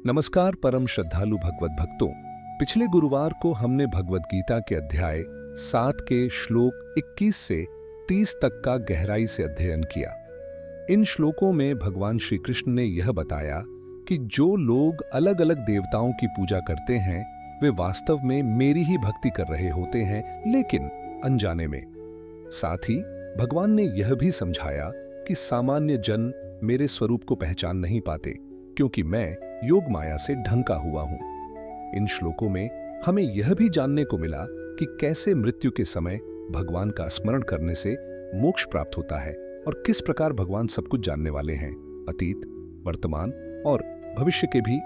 नमस्कार परम श्रद्धालु भगवत भक्तों। पिछले गुरुवार को हमने भगवत गीता के अध्याय 7 के श्लोक 21 से 30 तक का गहराई से अध्ययन किया। इन श्लोकों में भगवान श्री कृष्ण ने यह बताया कि जो लोग अलग अलग देवताओं की पूजा करते हैं वे वास्तव में मेरी ही भक्ति कर रहे होते हैं, लेकिन अनजाने में। साथ ही भगवान ने यह भी समझाया कि सामान्य जन मेरे स्वरूप को पहचान नहीं पाते, क्योंकि मैं योग माया से ढंका हुआ हूं। इन श्लोकों में हमें यह भी जानने को मिला कि कैसे मृत्यु के समय भगवान का स्मरण करने से मोक्ष प्राप्त होता है और किस प्रकार भगवान सब कुछ जानने वाले हैं, अतीत, वर्तमान और भविष्य के भी।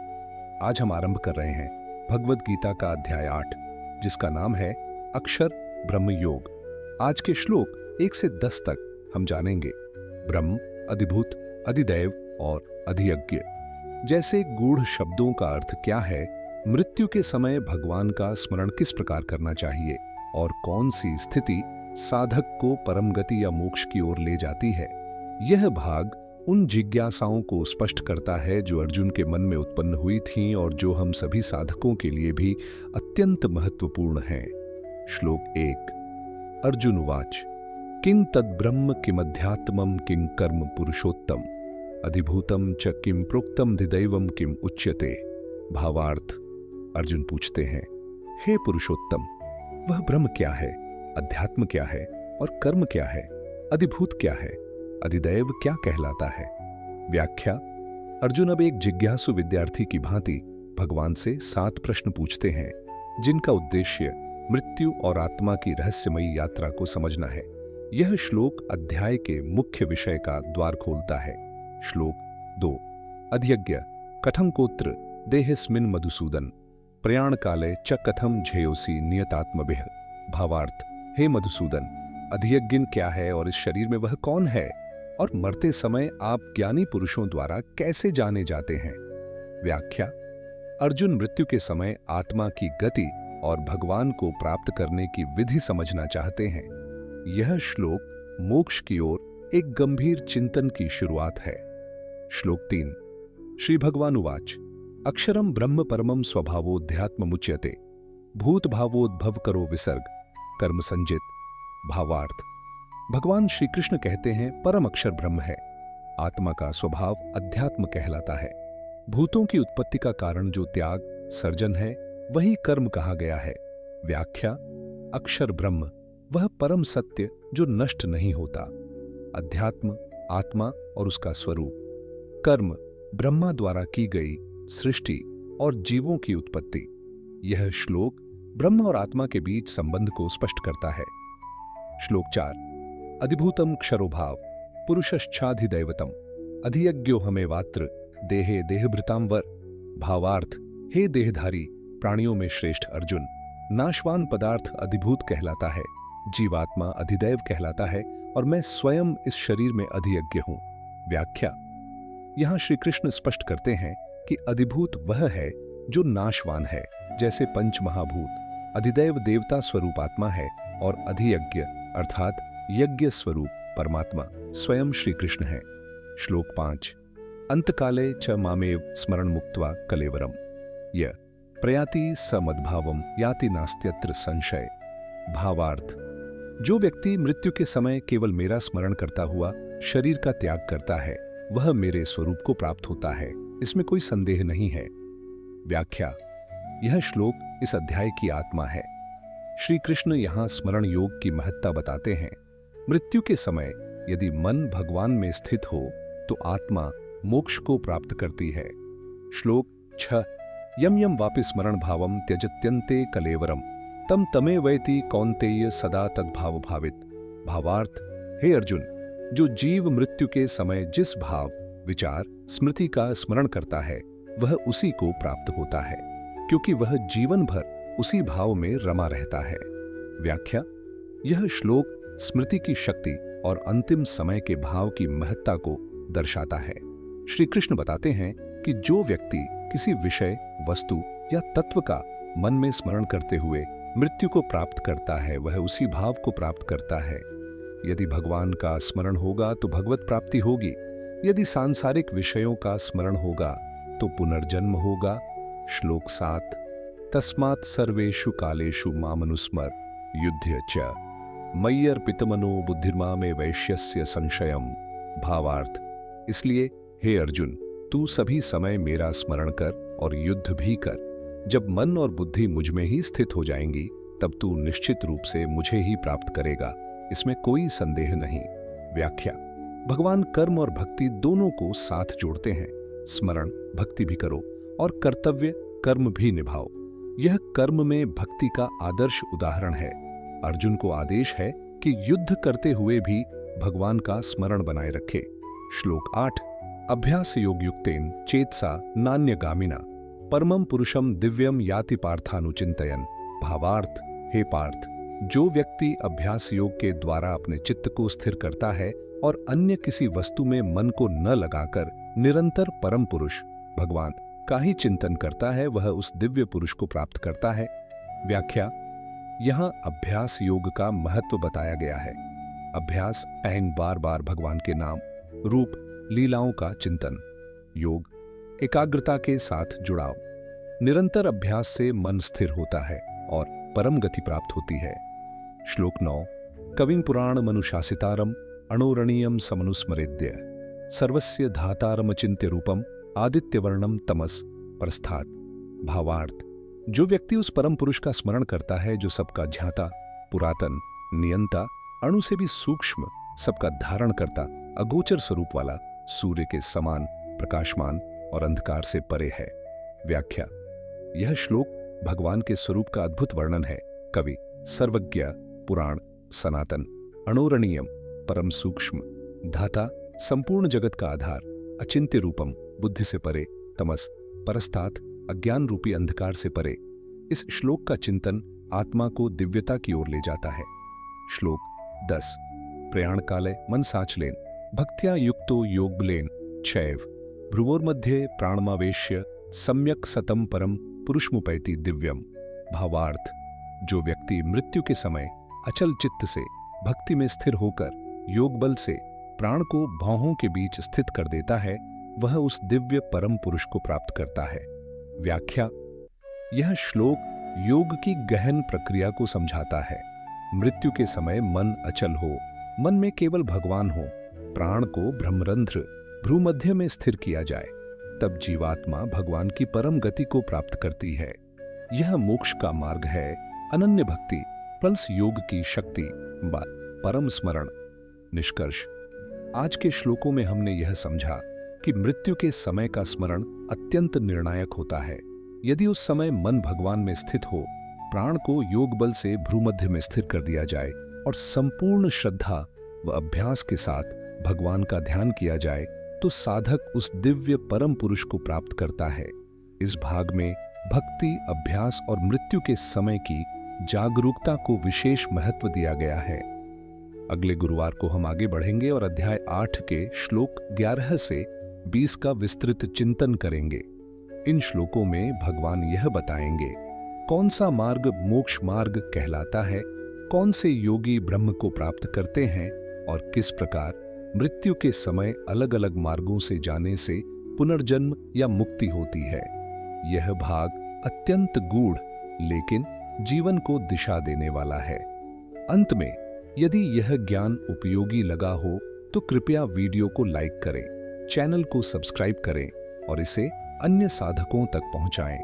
आज हम आरंभ कर रहे हैं भगवत गीता का अध्याय 8, जिसका नाम है अक्षर ब्रह्म योग। आज के श्लोक 1 से 10 तक हम जानेंगे ब्रह्म, अधिभूत, अधिदैव और अधियज्ञ जैसे गूढ़ शब्दों का अर्थ क्या है, मृत्यु के समय भगवान का स्मरण किस प्रकार करना चाहिए और कौन सी स्थिति साधक को परम गति या मोक्ष की ओर ले जाती है। यह भाग उन जिज्ञासाओं को स्पष्ट करता है जो अर्जुन के मन में उत्पन्न हुई थीं और जो हम सभी साधकों के लिए भी अत्यंत महत्वपूर्ण हैं। श्लोक 1। अर्जुन उवाच किं तद्ब्रह्म किमध्यात्मं किं कर्म पुरुषोत्तम अधिभूतम च किम प्रोक्तम धिदैवम किम उच्यते। भावार्थ, अर्जुन पूछते हैं, हे पुरुषोत्तम, वह ब्रह्म क्या है, अध्यात्म क्या है और कर्म क्या है, अधिभूत क्या है, अधिदैव क्या कहलाता है। व्याख्या। अर्जुन अब एक जिज्ञासु विद्यार्थी की भांति भगवान से 7 प्रश्न पूछते हैं, जिनका उद्देश्य मृत्यु और आत्मा की रहस्यमयी यात्रा को समझना है। यह श्लोक अध्याय के मुख्य विषय का द्वार खोलता है। श्लोक 2। अधियज्ञ कथम कोत्र देहस्मिन् मधुसूदन प्रयाण काले च कथम झेयोसी नियतात्मभिः। भावार्थ, हे मधुसूदन, अधियज्ञ क्या है और इस शरीर में वह कौन है और मरते समय आप ज्ञानी पुरुषों द्वारा कैसे जाने जाते हैं। व्याख्या। अर्जुन मृत्यु के समय आत्मा की गति और भगवान को प्राप्त करने की विधि समझना चाहते हैं। यह श्लोक मोक्ष की ओर एक गंभीर चिंतन की शुरुआत है। श्लोक 3। श्री भगवान उवाच अक्षरम ब्रह्म परमं स्वभावोध्यात्ममुच्यते भूत भावोद्भव करो विसर्ग कर्म संजित। भावार्थ, भगवान श्री कृष्ण कहते हैं परम अक्षर ब्रह्म है, आत्मा का स्वभाव अध्यात्म कहलाता है। भूतों की उत्पत्ति का कारण जो त्याग सर्जन है वही कर्म कहा गया है। व्याख्या। अक्षर ब्रह्म वह परम सत्य जो नष्ट नहीं होता। अध्यात्म आत्मा और उसका स्वरूप। कर्म ब्रह्मा द्वारा की गई सृष्टि और जीवों की उत्पत्ति। यह श्लोक ब्रह्म और आत्मा के बीच संबंध को स्पष्ट करता है। श्लोक 4। अधिभूतम क्षरोभाव पुरुषश्चाधिदैवतम अधियज्ञो हमेवात्र देहे देहभृतां वर। भावार्थ, हे देहधारी प्राणियों में श्रेष्ठ अर्जुन, नाशवान पदार्थ अधिभूत कहलाता है, जीवात्मा अधिदैव कहलाता है और मैं स्वयं इस शरीर में अधियज्ञ हूं। व्याख्या। यहां श्री कृष्ण स्पष्ट करते हैं कि अधिभूत वह है जो नाशवान है, जैसे पंच महाभूत। अधिदैव देवता स्वरूप आत्मा है और अधियज्ञ अर्थात यज्ञ स्वरूप परमात्मा स्वयं श्री कृष्ण है। श्लोक 5। अंतकाले च मामेव स्मरण मुक्त्वा कलेवरम य प्रयाति स मद्भावम याति नास्त्यत्र संशय। भावार्थ, जो व्यक्ति मृत्यु के समय केवल मेरा स्मरण करता हुआ शरीर का त्याग करता है वह मेरे स्वरूप को प्राप्त होता है, इसमें कोई संदेह नहीं है। व्याख्या। यह श्लोक इस अध्याय की आत्मा है। श्री कृष्ण यहां स्मरण योग की महत्ता बताते हैं। मृत्यु के समय यदि मन भगवान में स्थित हो तो आत्मा मोक्ष को प्राप्त करती है। श्लोक 6। यम यम वापि स्मरण भावम त्यजत्यन्ते कलेवरम तम तमे वैति कौन्तेय सदा तद्भाव भावित। भावार्थ, हे अर्जुन, जो जीव मृत्यु के समय जिस भाव विचार स्मृति का स्मरण करता है वह उसी को प्राप्त होता है, क्योंकि वह जीवन भर उसी भाव में रमा रहता है। व्याख्या। यह श्लोक स्मृति की शक्ति और अंतिम समय के भाव की महत्ता को दर्शाता है। श्री कृष्ण बताते हैं कि जो व्यक्ति किसी विषय, वस्तु या तत्व का मन में स्मरण करते हुए मृत्यु को प्राप्त करता है वह उसी भाव को प्राप्त करता है। यदि भगवान का स्मरण होगा तो भगवत प्राप्ति होगी, यदि सांसारिक विषयों का स्मरण होगा तो पुनर्जन्म होगा। श्लोक 7। तस्मात् सर्वेषु कालेषु मामनुस्मर युध्य च मय्यर्पितमनो बुद्धिर्मामे वैश्यस्य संशयम। भावार्थ, इसलिए हे अर्जुन, तू सभी समय मेरा स्मरण कर और युद्ध भी कर। जब मन और बुद्धि मुझ में ही स्थित हो जाएंगी तब तू निश्चित रूप से मुझे ही प्राप्त करेगा, इसमें कोई संदेह नहीं। व्याख्या, भगवान कर्म और भक्ति दोनों को साथ जोड़ते हैं। स्मरण भक्ति भी करो और कर्तव्य कर्म भी निभाओ। यह कर्म में भक्ति का आदर्श उदाहरण है। अर्जुन को आदेश है कि युद्ध करते हुए भी भगवान का स्मरण बनाए रखे। श्लोक 8। अभ्यास योग युक्तेन चेतसा नान्यगामिना परमं पुरुषम दिव्यम याति पार्थानुचिंतयन। भावार्थ, हे पार्थ, जो व्यक्ति अभ्यास योग के द्वारा अपने चित्त को स्थिर करता है और अन्य किसी वस्तु में मन को न लगाकर निरंतर परम पुरुष भगवान का ही चिंतन करता है, वह उस दिव्य पुरुष को प्राप्त करता है। व्याख्या, यहाँ अभ्यास योग का महत्व बताया गया है। अभ्यास ऐन बार बार भगवान के नाम, रूप, लीलाओं का चिंतन। योग एकाग्रता के साथ जुड़ाव। निरंतर अभ्यास से मन स्थिर होता है और परम गति प्राप्त होती है। श्लोक 9। कविं पुराण मनुशासितारम अणोरणीयम समनुस्मरेद्य सर्वस्य धातारमचिन्त्य रूपम आदित्यवर्णम तमस प्रस्थात। भावार्थ, जो व्यक्ति उस परम पुरुष का स्मरण करता है जो सबका ज्ञाता, पुरातन, नियंता, अणु से भी सूक्ष्म, सबका धारण करता, अगोचर स्वरूप वाला, सूर्य के समान प्रकाशमान और अंधकार से परे है। व्याख्या, यह श्लोक भगवान के स्वरूप का अद्भुत वर्णन है। कवि सर्वज्ञ, पुराण, सनातन, अणोरणीयम, परम सूक्ष्म, धाता, संपूर्ण जगत का आधार, अचिंत्य रूपम, बुद्धि से परे, तमस, परस्तात, अज्ञान रूपी अंधकार से परे। इस श्लोक का चिंतन आत्मा को दिव्यता की ओर ले जाता है। श्लोक 10। प्रयाण काले मन साचलेन भक्त्या युक्तो योगबलेन छैव भ्रुवोर्मध्ये प्राणमावेश्य सम्यक सतम परम पुरुषमुपैति दिव्यम। भावार्थ, जो व्यक्ति मृत्यु के समय अचल चित्त से भक्ति में स्थिर होकर योग बल से प्राण को भौहों के बीच स्थित कर देता है, वह उस दिव्य परम पुरुष को प्राप्त करता है। व्याख्या, यह श्लोक योग की गहन प्रक्रिया को समझाता है। मृत्यु के समय मन अचल हो, मन में केवल भगवान हो, प्राण को ब्रह्मरंध्र भ्रूमध्य में स्थिर किया जाए, तब जीवात्मा भगवान की परम गति को प्राप्त करती है। यह मोक्ष का मार्ग है। अनन्य भक्ति प्लस योग की शक्ति व परम स्मरण। निष्कर्ष, आज के श्लोकों में हमने यह समझा कि मृत्यु के समय का स्मरण अत्यंत निर्णायक होता है। यदि उस समय मन भगवान में स्थित हो, प्राण को योग बल से भ्रूमध्य में स्थिर कर दिया जाए और संपूर्ण श्रद्धा व अभ्यास के साथ भगवान का ध्यान किया जाए, तो साधक उस दिव्य परम पुरुष को प्राप्त करता है। इस भाग में भक्ति, अभ्यास और मृत्यु के समय की जागरूकता को विशेष महत्व दिया गया है। अगले गुरुवार को हम आगे बढ़ेंगे और अध्याय 8 के श्लोक 11 से 20 का विस्तृत चिंतन करेंगे। इन श्लोकों में भगवान यह बताएंगे कौन सा मार्ग मोक्ष मार्ग कहलाता है, कौन से योगी ब्रह्म को प्राप्त करते हैं और किस प्रकार मृत्यु के समय अलग अलग मार्गों से जाने से पुनर्जन्म या मुक्ति होती है। यह भाग अत्यंत गूढ़ लेकिन जीवन को दिशा देने वाला है। अंत में, यदि यह ज्ञान उपयोगी लगा हो तो कृपया वीडियो को लाइक करें, चैनल को सब्सक्राइब करें और इसे अन्य साधकों तक पहुंचाएं।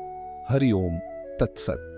हरि ओम तत्सत।